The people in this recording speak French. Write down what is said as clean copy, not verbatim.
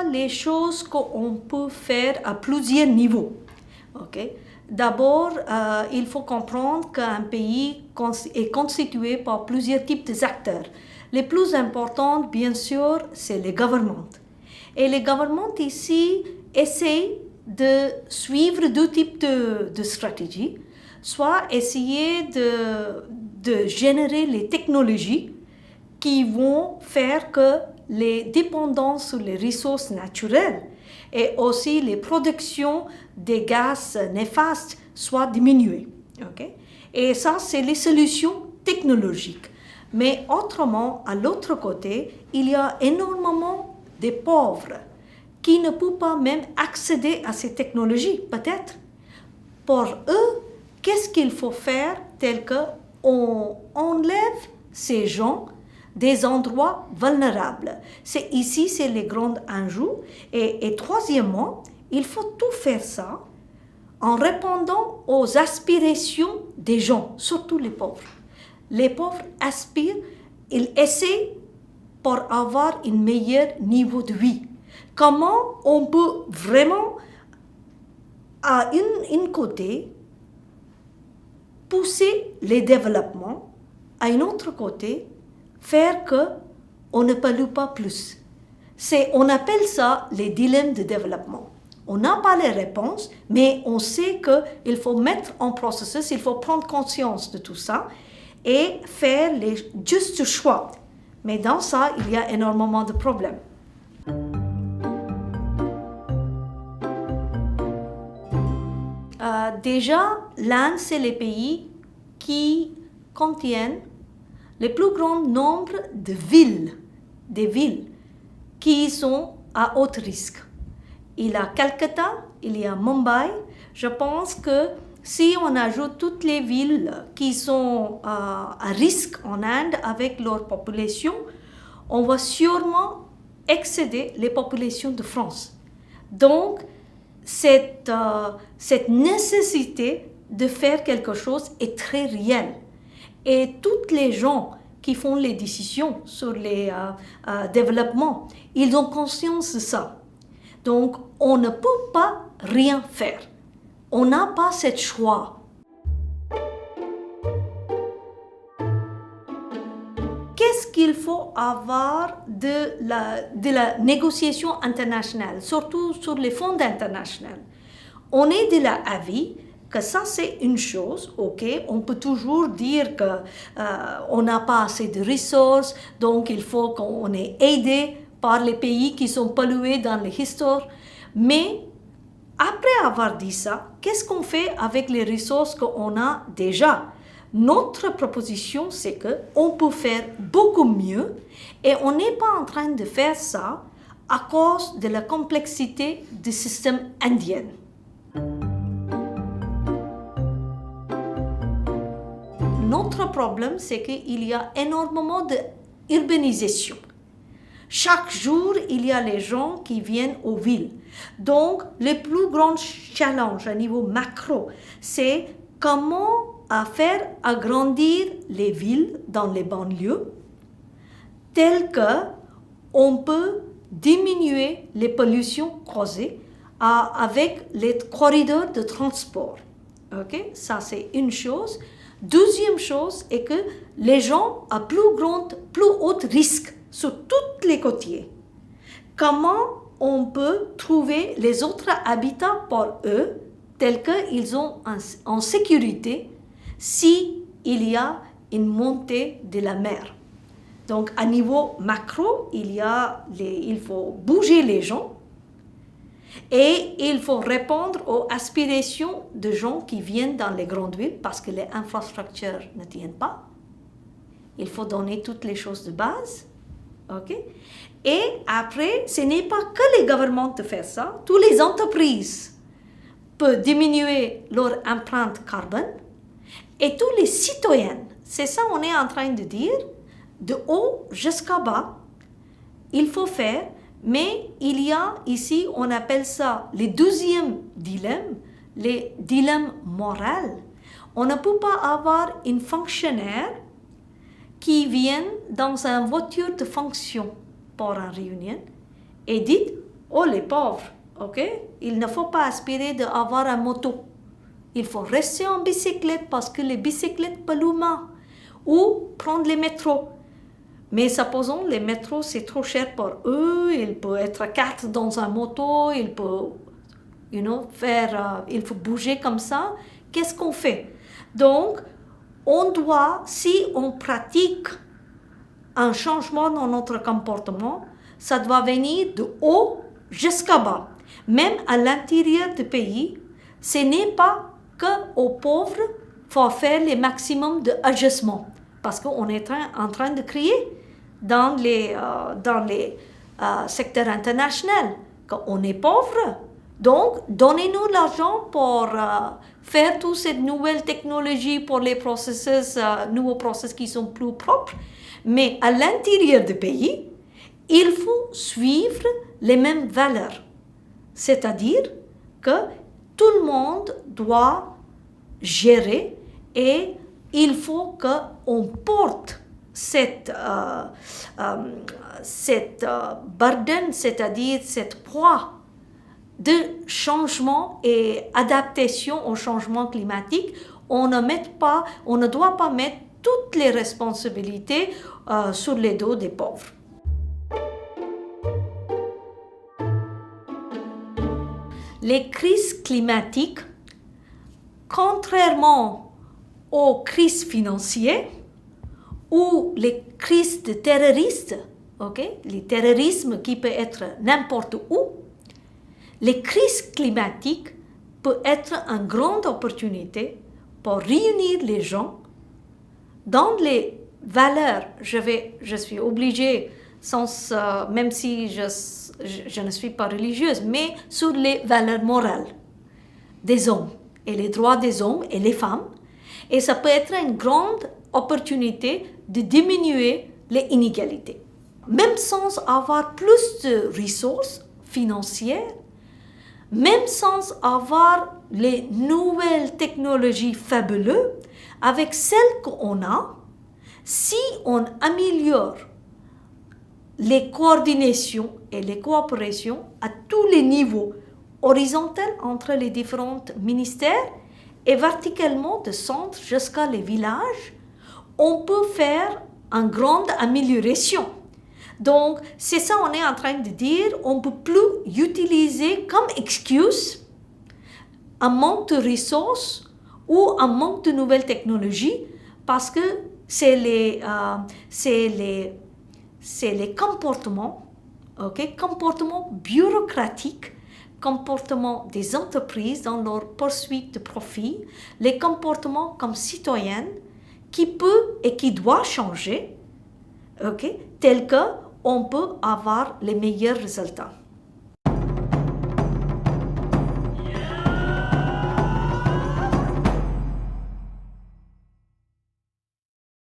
a les choses qu'on peut faire à plusieurs niveaux. Okay? D'abord, il faut comprendre qu'un pays est constitué par plusieurs types d'acteurs. Les plus importants, bien sûr, c'est les gouvernements. Et les gouvernements ici essayent de suivre deux types de stratégies, soit essayer de générer les technologies qui vont faire que les dépendances sur les ressources naturelles et aussi les productions des gaz néfastes soient diminuées. Okay? Et ça, c'est les solutions technologiques. Mais autrement, à l'autre côté, il y a énormément de pauvres qui ne peuvent pas même accéder à ces technologies, peut-être. Pour eux, qu'est-ce qu'il faut faire tel qu'on enlève ces gens des endroits vulnérables. Ici, c'est les grands enjeux. Et troisièmement, il faut tout faire ça en répondant aux aspirations des gens, surtout les pauvres. Les pauvres aspirent, ils essaient pour avoir un meilleur niveau de vie. Comment on peut vraiment, à un côté, pousser les développements, à un autre côté, faire qu'on ne pollue pas plus. On appelle ça les dilemmes de développement. On n'a pas les réponses, mais on sait qu'il faut mettre en processus, il faut prendre conscience de tout ça et faire les justes choix. Mais dans ça, il y a énormément de problèmes. Déjà, l'Inde, c'est les pays qui contiennent le plus grand nombre de villes, des villes qui sont à haut risque. Il y a Calcutta, il y a Mumbai. Je pense que si on ajoute toutes les villes qui sont à risque en Inde avec leur population, on va sûrement excéder les populations de France. Donc, cette nécessité de faire quelque chose est très réelle. Et tous les gens qui font les décisions sur les développements, ils ont conscience de ça. Donc, on ne peut pas rien faire. On n'a pas ce choix. Qu'est-ce qu'il faut avoir de la négociation internationale, surtout sur les fonds internationaux? On est de l'avis que ça c'est une chose, ok, on peut toujours dire qu'on n'a pas assez de ressources, donc il faut qu'on est aidé par les pays qui sont pollués dans l'histoire. Mais après avoir dit ça, qu'est-ce qu'on fait avec les ressources qu'on a déjà? Notre proposition, c'est qu'on peut faire beaucoup mieux et on n'est pas en train de faire ça à cause de la complexité du système indien. Notre problème, c'est qu'il y a énormément d'urbanisation. Chaque jour, il y a les gens qui viennent aux villes. Donc, le plus grand challenge à niveau macro, c'est comment faire agrandir les villes dans les banlieues, tel qu'on peut diminuer les pollutions causées avec les corridors de transport. Okay? Ça, c'est une chose. Deuxième chose est que les gens à plus haut risque sur tous les côtés. Comment on peut trouver les autres habitats pour eux, tels qu'ils sont en sécurité, s'il y a une montée de la mer. Donc, à niveau macro, il faut bouger les gens et il faut répondre aux aspirations de gens qui viennent dans les grandes villes parce que les infrastructures ne tiennent pas. Il faut donner toutes les choses de base. Okay? Et après, ce n'est pas que les gouvernements de faire ça. Toutes les entreprises peuvent diminuer leur empreinte carbone. Et tous les citoyens, c'est ça qu'on est en train de dire, de haut jusqu'à bas, il faut faire, mais il y a ici, on appelle ça le deuxième dilemme, les dilemmes moraux. On ne peut pas avoir une fonctionnaire qui vient dans une voiture de fonction pour une réunion et dit Oh, les pauvres, ok? Il ne faut pas aspirer d'avoir un moto. Il faut rester en bicyclette parce que les bicyclettes polluent moins. Ou prendre les métros. Mais supposons les métros c'est trop cher pour eux, il peut être 4 dans un moto, il peut il faut bouger comme ça. Qu'est-ce qu'on fait? Donc, on doit, si on pratique un changement dans notre comportement, ça doit venir de haut jusqu'à bas. Même à l'intérieur du pays, ce n'est pas qu'aux pauvres faut faire le maximum d'ajustements. Parce qu'on est en train de créer dans les secteurs internationaux qu'on est pauvre. Donc, donnez-nous l'argent pour faire toutes ces nouvelles technologies pour les processus, nouveaux processus qui sont plus propres. Mais à l'intérieur du pays, il faut suivre les mêmes valeurs. C'est-à-dire que tout le monde doit gérer et il faut qu'on porte cette burden, c'est-à-dire cette poids de changement et adaptation au changement climatique. On ne doit pas mettre toutes les responsabilités sur les dos des pauvres. Les crises climatiques, contrairement aux crises financières ou les crises de terroristes, les terrorismes qui peut être n'importe où, les crises climatiques peuvent être une grande opportunité pour réunir les gens dans les valeurs. Je suis obligée, même si je ne suis pas religieuse, mais sur les valeurs morales des hommes et les droits des hommes et les femmes. Et ça peut être une grande opportunité de diminuer les inégalités. Même sans avoir plus de ressources financières, même sans avoir les nouvelles technologies fabuleuses, avec celles qu'on a, si on améliore les coordinations et les coopérations à tous les niveaux, horizontales entre les différents ministères et verticalement de centre jusqu'à les villages, on peut faire une grande amélioration. Donc, c'est ça on est en train de dire, on ne peut plus utiliser comme excuse un manque de ressources ou un manque de nouvelles technologies parce que c'est les comportements, comportements bureaucratiques, comportements des entreprises dans leur poursuite de profit, les comportements comme citoyens qui peut et qui doit changer, tel qu'on peut avoir les meilleurs résultats.